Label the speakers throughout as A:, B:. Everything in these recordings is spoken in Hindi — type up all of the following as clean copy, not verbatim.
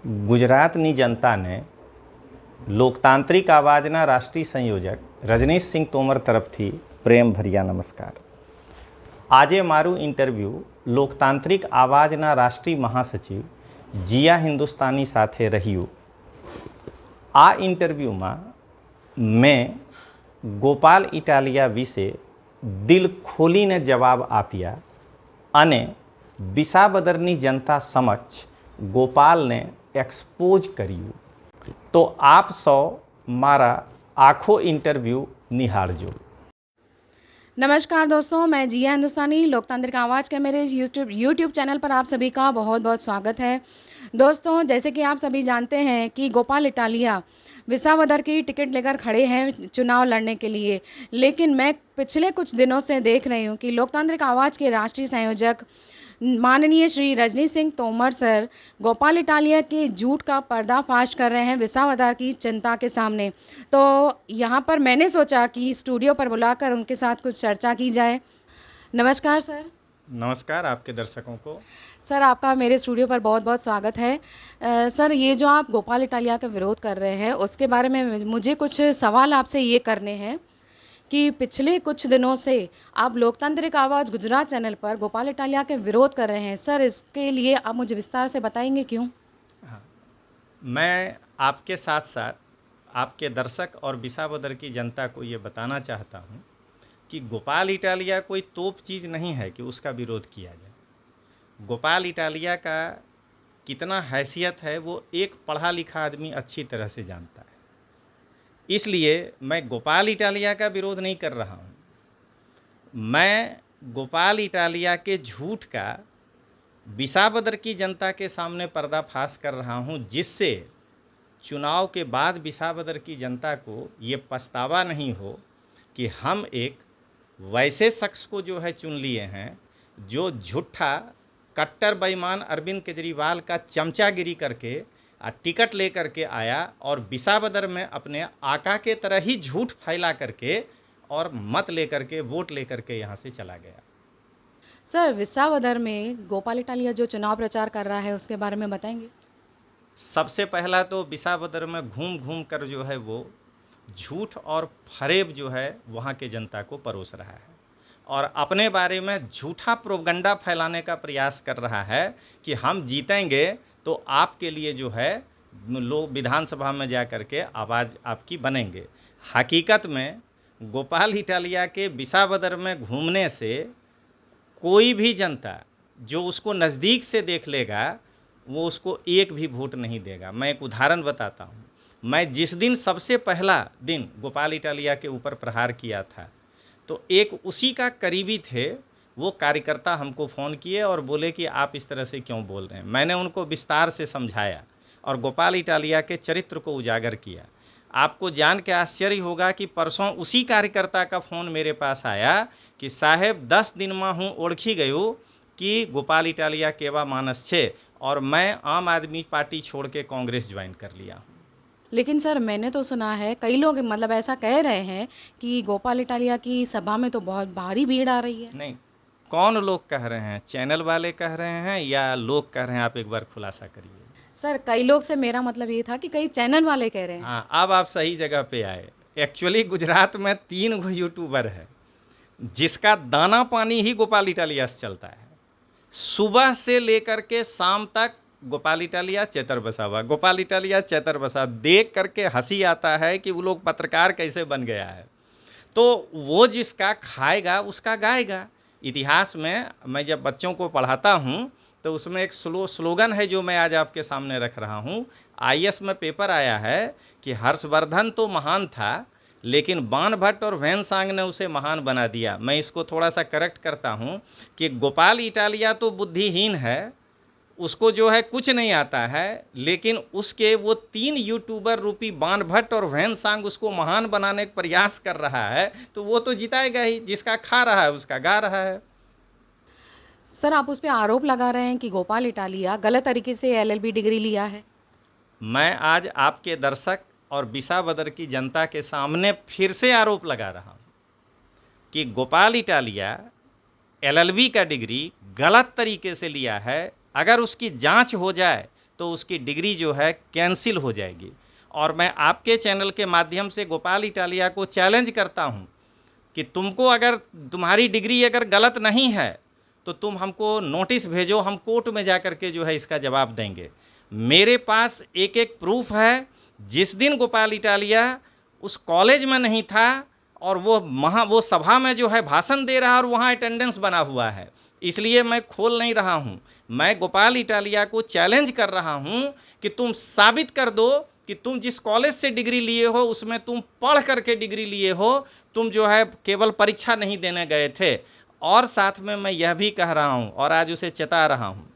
A: ગુજરાતની જનતાને લોકતાંત્રિક આવાજના રાષ્ટ્રીય સંયોજક રજનીશ સિંહ તોમર તરફથી પ્રેમભર્યા નમસ્કાર। આજે મારું ઇન્ટરવ્યૂ લોકતાંત્રિક આવાજના રાષ્ટ્રીય મહાસચિવ જીયા હિન્દુસ્તાની સાથે રહ્યું। આ ઇન્ટરવ્યૂમાં મેં ગોપાલ ઇટાલિયા વિશે દિલ ખોલીને જવાબ આપ્યા અને વિસાવદરની जनता समक्ष गोपालने एक्सपोज કર્યું। तो आप सौ मारा आखो इंटरव्यू निहारजो।
B: नमस्कार दोस्तों, मैं जिया हिंदुस्तानी लोकतांत्रिक आवाज़ के मेरे यूट्यूब चैनल पर आप सभी का बहुत बहुत स्वागत है। दोस्तों, जैसे कि आप सभी जानते हैं कि गोपाल इटालिया विसावदर की टिकट लेकर खड़े हैं चुनाव लड़ने के लिए, लेकिन मैं पिछले कुछ दिनों से देख रही हूँ कि लोकतांत्रिक आवाज़ के राष्ट्रीय संयोजक माननीय श्री रजनीश सिंह तोमर सर गोपाल इटालिया के झूठ का पर्दाफाश कर रहे हैं विसावदर की जनता के सामने। तो यहाँ पर मैंने सोचा कि स्टूडियो पर बुलाकर उनके साथ कुछ चर्चा की जाए। नमस्कार सर।
A: नमस्कार आपके दर्शकों को।
B: सर, आपका मेरे स्टूडियो पर बहुत बहुत स्वागत है। सर, ये जो आप गोपाल इटालिया का विरोध कर रहे हैं उसके बारे में मुझे कुछ सवाल आपसे ये करने हैं कि पिछले कुछ दिनों से आप लोकतांत्रिक आवाज़ गुजरात चैनल पर गोपाल इटालिया के विरोध कर रहे हैं। सर, इसके लिए आप मुझे विस्तार से बताएंगे क्यों?
A: हाँ, मैं आपके साथ साथ आपके दर्शक और विसावदर की जनता को ये बताना चाहता हूँ कि गोपाल इटालिया कोई तोप चीज़ नहीं है कि उसका विरोध किया जाए। गोपाल इटालिया का कितना हैसियत है वो एक पढ़ा लिखा आदमी अच्छी तरह से जानता है। इसलिए मैं गोपाल इटालिया का विरोध नहीं कर रहा हूँ। मैं गोपाल इटालिया के झूठ का विसावदर की जनता के सामने पर्दाफाश कर रहा हूँ, जिससे चुनाव के बाद विसावदर की जनता को ये पछतावा नहीं हो कि हम एक वैसे शख्स को जो है चुन लिए हैं जो झूठा कट्टर बेईमान अरविंद केजरीवाल का चमचागिरी करके टिकट लेकर के आया और विसावदर में अपने आका के तरह ही झूठ फैला करके और मत लेकर के वोट लेकर के यहाँ से चला गया।
B: सर, विसावदर में गोपाल इटालिया जो चुनाव प्रचार कर रहा है उसके बारे में बताएंगे?
A: सबसे पहला तो विसावदर में घूम घूम कर जो है वो झूठ और फरेब जो है वहाँ के जनता को परोस रहा है और अपने बारे में झूठा प्रोपगंडा फैलाने का प्रयास कर रहा है कि हम जीतेंगे तो आपके लिए जो है लोग विधानसभा में जा कर के आवाज़ आपकी बनेंगे। हकीकत में गोपाल इटालिया के विसावदर में घूमने से कोई भी जनता जो उसको नज़दीक से देख लेगा वो उसको एक भी वोट नहीं देगा। मैं एक उदाहरण बताता हूँ। मैं जिस दिन सबसे पहला दिन गोपाल इटालिया के ऊपर प्रहार किया था तो एक उसी का करीबी थे, वो कार्यकर्ता हमको फ़ोन किए और बोले कि आप इस तरह से क्यों बोल रहे हैं। मैंने उनको विस्तार से समझाया और गोपाल इटालिया के चरित्र को उजागर किया। आपको जान के आश्चर्य होगा कि परसों उसी कार्यकर्ता का फ़ोन मेरे पास आया कि साहेब 10 दिन में हूँ ओळखी गयो कि गोपाल इटालिया केवा मानस छे और मैं आम आदमी पार्टी छोड़ के कांग्रेस ज्वाइन कर लिया हूँ।
B: लेकिन सर, मैंने तो सुना है कई लोग मतलब ऐसा कह रहे हैं कि गोपाल इटालिया की सभा में तो बहुत भारी भीड़ आ रही है।
A: नहीं, कौन लोग कह रहे हैं? चैनल वाले कह रहे हैं या लोग कह रहे हैं? आप एक बार खुलासा करिए।
B: सर, कई लोग से मेरा मतलब ये था कि कई चैनल वाले कह रहे हैं।
A: हाँ, अब आप सही जगह पे आए। एक्चुअली गुजरात में 3 यूट्यूबर है जिसका दाना पानी ही गोपाल इटालिया से चलता है। सुबह से लेकर के शाम तक गोपाल इटालिया चेतर बसावा, गोपाल इटालिया चेतर बसा, देख करके हंसी आता है कि वो लोग पत्रकार कैसे बन गया है। तो वो जिसका खाएगा उसका गाएगा। इतिहास में मैं जब बच्चों को पढ़ाता हूँ तो उसमें एक स्लोगन है जो मैं आज आपके सामने रख रहा हूँ। आईएएस में पेपर आया है कि हर्षवर्धन तो महान था लेकिन बाणभट्ट और वैनसांग ने उसे महान बना दिया। मैं इसको थोड़ा सा करेक्ट करता हूँ कि गोपाल इटालिया तो बुद्धिहीन है, उसको जो है कुछ नहीं आता है, लेकिन उसके वो 3 यूट्यूबर रूपी बाणभट्ट और वैनसांग उसको महान बनाने का प्रयास कर रहा है तो वो तो जिताएगा ही। जिसका खा रहा है उसका गा रहा है।
B: सर, आप उस पर आरोप लगा रहे हैं कि गोपाल इटालिया गलत तरीके से एलएलबी डिग्री लिया है।
A: मैं आज आपके दर्शक और विसावदर की जनता के सामने फिर से आरोप लगा रहा हूँ कि गोपाल इटालिया एलएलबी का डिग्री गलत तरीके से लिया है। अगर उसकी जांच हो जाए तो उसकी डिग्री जो है कैंसिल हो जाएगी। और मैं आपके चैनल के माध्यम से गोपाल इटालिया को चैलेंज करता हूं कि तुमको अगर तुम्हारी डिग्री अगर गलत नहीं है तो तुम हमको नोटिस भेजो, हम कोर्ट में जा कर के जो है इसका जवाब देंगे। मेरे पास एक एक प्रूफ है। जिस दिन गोपाल इटालिया उस कॉलेज में नहीं था और वो सभा में जो है भाषण दे रहा है और वहाँ अटेंडेंस बना हुआ है, इसलिए मैं खोल नहीं रहा हूँ। मैं गोपाल इटालिया को चैलेंज कर रहा हूँ कि तुम साबित कर दो कि तुम जिस कॉलेज से डिग्री लिए हो उसमें तुम पढ़ करके डिग्री लिए हो, तुम जो है केवल परीक्षा नहीं देने गए थे। और साथ में मैं यह भी कह रहा हूँ और आज उसे चेता रहा हूँ,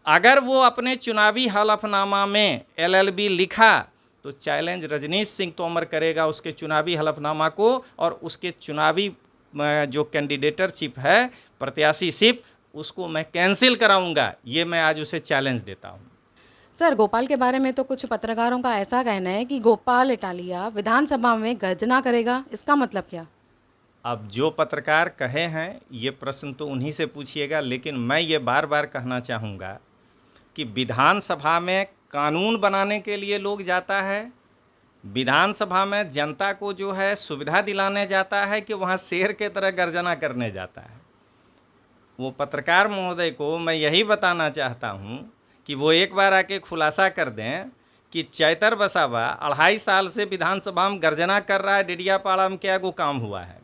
A: अगर वो अपने चुनावी हलफनामा में LLB लिखा तो चैलेंज रजनीश सिंह तोमर करेगा उसके चुनावी हलफनामा को, और उसके चुनावी जो कैंडिडेटरशिप है, प्रत्याशीशिप, उसको मैं कैंसिल कराऊंगा। ये मैं आज उसे चैलेंज देता हूँ।
B: सर, गोपाल के बारे में तो कुछ पत्रकारों का ऐसा कहना है कि गोपाल इटालिया विधानसभा में गर्जना करेगा, इसका मतलब क्या?
A: अब जो पत्रकार कहे हैं ये प्रश्न तो उन्हीं से पूछिएगा, लेकिन मैं ये बार बार कहना चाहूँगा कि विधानसभा में कानून बनाने के लिए लोग जाता है, विधानसभा में जनता को जो है सुविधा दिलाने जाता है कि वहाँ शेर के तरह गर्जना करने जाता है। वो पत्रकार महोदय को मैं यही बताना चाहता हूँ कि वो एक बार आके खुलासा कर दें कि चैतर वसावा 2.5 साल से विधानसभा में गर्जना कर रहा है, डेडियापाड़ा में क्या को काम हुआ है।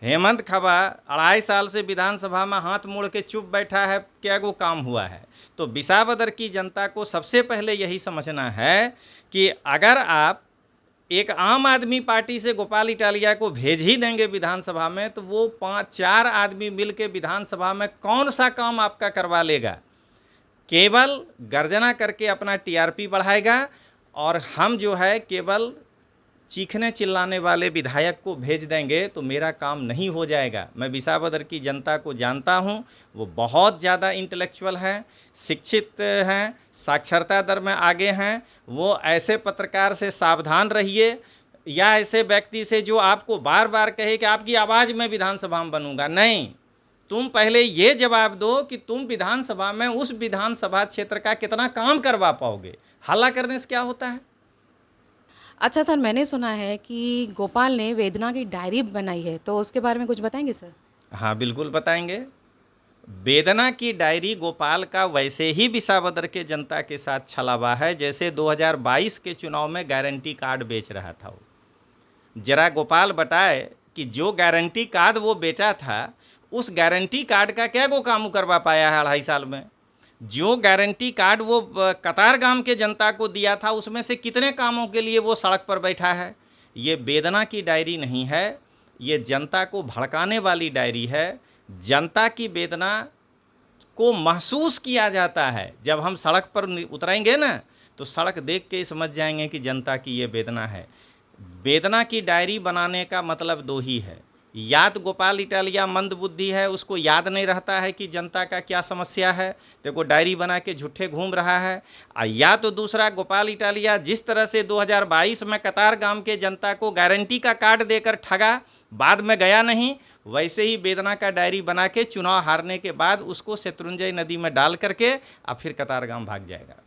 A: हेमंत खबा 2.5 साल से विधानसभा में हाथ मोड़ के चुप बैठा है, क्या को काम हुआ है। तो विसावदर की जनता को सबसे पहले यही समझना है कि अगर आप एक आम आदमी पार्टी से गोपाल इटालिया को भेज ही देंगे विधानसभा में, तो वो 5-4 आदमी मिल के विधानसभा में कौन सा काम आपका करवा लेगा। केवल गर्जना करके अपना TRP बढ़ाएगा, और हम जो है केवल चीखने चिल्लाने वाले विधायक को भेज देंगे तो मेरा काम नहीं हो जाएगा। मैं विसावदर की जनता को जानता हूं, वो बहुत ज़्यादा इंटेलेक्चुअल हैं, शिक्षित हैं, साक्षरता दर में आगे हैं। वो ऐसे पत्रकार से सावधान रहिए, या ऐसे व्यक्ति से जो आपको बार बार कहे कि आपकी आवाज़ में विधानसभा में बनूंगा। नहीं, तुम पहले ये जवाब दो कि तुम विधानसभा में उस विधानसभा क्षेत्र का कितना काम करवा पाओगे। हल्ला करने से क्या होता है।
B: अच्छा सर, मैंने सुना है कि गोपाल ने वेदना की डायरी बनाई है, तो उसके बारे में कुछ बताएंगे सर?
A: हाँ बिल्कुल बताएंगे। वेदना की डायरी गोपाल का वैसे ही विसावदर के जनता के साथ छलावा है जैसे 2022 के चुनाव में गारंटी कार्ड बेच रहा था वो। जरा गोपाल बताए कि जो गारंटी कार्ड वो बेचा था, उस गारंटी कार्ड का क्या वो काम करवा पाया है 2.5 साल में। जो गारंटी कार्ड वो कतारगाम के जनता को दिया था, उसमें से कितने कामों के लिए वो सड़क पर बैठा है। ये वेदना की डायरी नहीं है, ये जनता को भड़काने वाली डायरी है। जनता की वेदना को महसूस किया जाता है। जब हम सड़क पर उतरेंगे ना, तो सड़क देख के समझ जाएंगे कि जनता की ये वेदना है। वेदना की डायरी बनाने का मतलब 2 ही है, या तो गोपाल इटालिया मंद बुद्धि है, उसको याद नहीं रहता है कि जनता का क्या समस्या है, तो वो डायरी बना के झूठे घूम रहा है। या तो दूसरा, गोपाल इटालिया जिस तरह से 2022 में कतारगाम के जनता को गारंटी का कार्ड देकर ठगा, बाद में गया नहीं, वैसे ही वेदना का डायरी बना के चुनाव हारने के बाद उसको शत्रुंजय नदी में डाल करके अब फिर कतारगाम भाग जाएगा।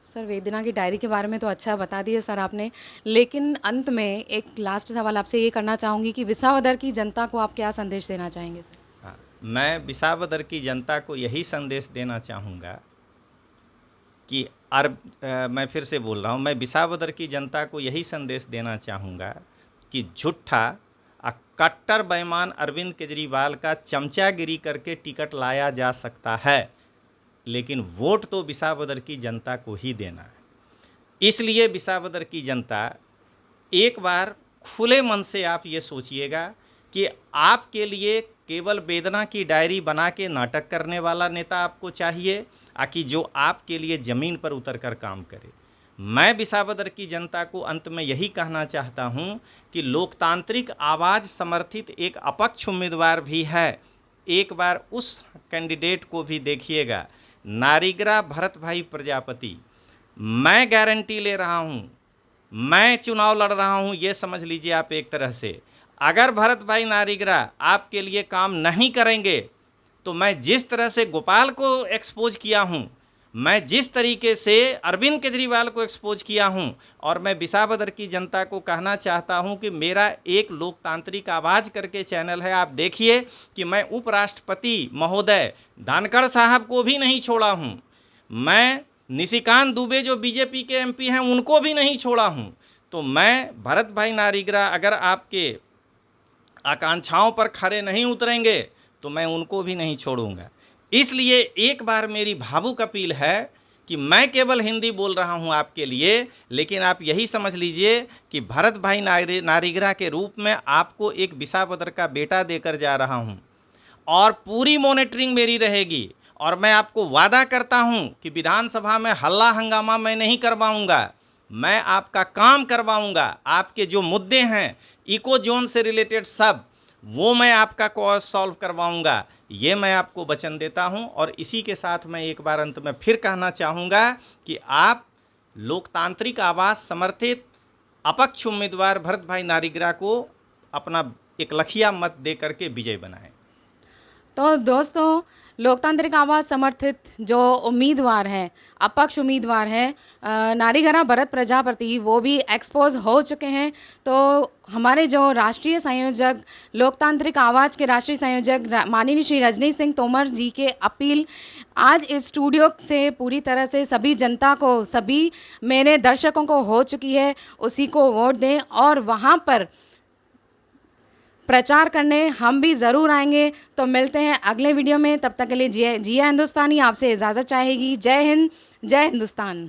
B: सर, वेदना की डायरी के बारे में तो अच्छा बता दिया सर आपने, लेकिन अंत में एक लास्ट सवाल आपसे ये करना चाहूँगी कि विसावदर की जनता को आप क्या संदेश देना चाहेंगे सर?
A: हाँ, मैं विसावदर की जनता को यही संदेश देना चाहूँगा कि मैं फिर से बोल रहा हूँ, मैं विसावदर की जनता को यही संदेश देना चाहूँगा कि झूठा कट्टर बेईमान अरविंद केजरीवाल का चमचागिरी करके टिकट लाया जा सकता है, लेकिन वोट तो विसावदर की जनता को ही देना है। इसलिए विसावदर की जनता, एक बार खुले मन से आप ये सोचिएगा कि आपके लिए केवल वेदना की डायरी बना के नाटक करने वाला नेता आपको चाहिए, कि जो आपके लिए ज़मीन पर उतर कर काम करे। मैं विसावदर की जनता को अंत में यही कहना चाहता हूँ कि लोकतांत्रिक आवाज़ समर्थित एक अपक्ष उम्मीदवार भी है, एक बार उस कैंडिडेट को भी देखिएगा, नारीग्रा भरत भाई प्रजापति। मैं गारंटी ले रहा हूँ, मैं चुनाव लड़ रहा हूँ, ये समझ लीजिए आप एक तरह से। अगर भरत भाई नारीग्रा आपके लिए काम नहीं करेंगे, तो मैं जिस तरह से गोपाल को एक्सपोज किया हूँ, मैं जिस तरीके से अरविंद केजरीवाल को एक्सपोज किया हूं, और मैं विसावदर की जनता को कहना चाहता हूं कि मेरा एक लोकतांत्रिक आवाज़ करके चैनल है, आप देखिए कि मैं उपराष्ट्रपति महोदय धनखड़ साहब को भी नहीं छोड़ा हूं, मैं निशिकांत दुबे जो बीजेपी के एमपी हैं उनको भी नहीं छोड़ा हूं। तो मैं भरत भाई नारिगरा अगर आपके आकांक्षाओं पर खरे नहीं उतरेंगे तो मैं उनको भी नहीं छोड़ूंगा। इसलिए एक बार मेरी भावुक अपील है कि मैं केवल हिंदी बोल रहा हूं आपके लिए, लेकिन आप यही समझ लीजिए कि भरत भाई नारिगरा के रूप में आपको एक विसावदर का बेटा देकर जा रहा हूं, और पूरी मॉनिटरिंग मेरी रहेगी। और मैं आपको वादा करता हूं कि विधानसभा में हल्ला हंगामा मैं नहीं करवाऊंगा, मैं आपका काम करवाऊंगा। आपके जो मुद्दे हैं इको जोन से रिलेटेड सब, वो मैं आपका कॉज सॉल्व करवाऊंगा, ये मैं आपको वचन देता हूं। और इसी के साथ मैं एक बार अंत में फिर कहना चाहूँगा कि आप लोकतांत्रिक आवाज़ समर्थित अपक्ष उम्मीदवार भरत भाई नारिगरा को अपना एक लखिया मत दे करके विजय बनाएं।
B: तो दोस्तों, लोकतांत्रिक आवाज़ समर्थित जो उम्मीदवार हैं, अपक्ष उम्मीदवार हैं नारिगरा भरत प्रजापति, वो भी एक्सपोज हो चुके हैं। तो हमारे जो राष्ट्रीय संयोजक, लोकतांत्रिक आवाज़ के राष्ट्रीय संयोजक माननीय श्री रजनीश सिंह तोमर जी के अपील आज इस स्टूडियो से पूरी तरह से सभी जनता को, सभी मेरे दर्शकों को हो चुकी है। उसी को वोट दें और वहाँ पर प्रचार करने हम भी ज़रूर आएंगे। तो मिलते हैं अगले वीडियो में, तब तक के लिए जिया हिंदुस्तानी आपसे इजाज़त चाहेगी। जय हिंद, जय हिंदुस्तान।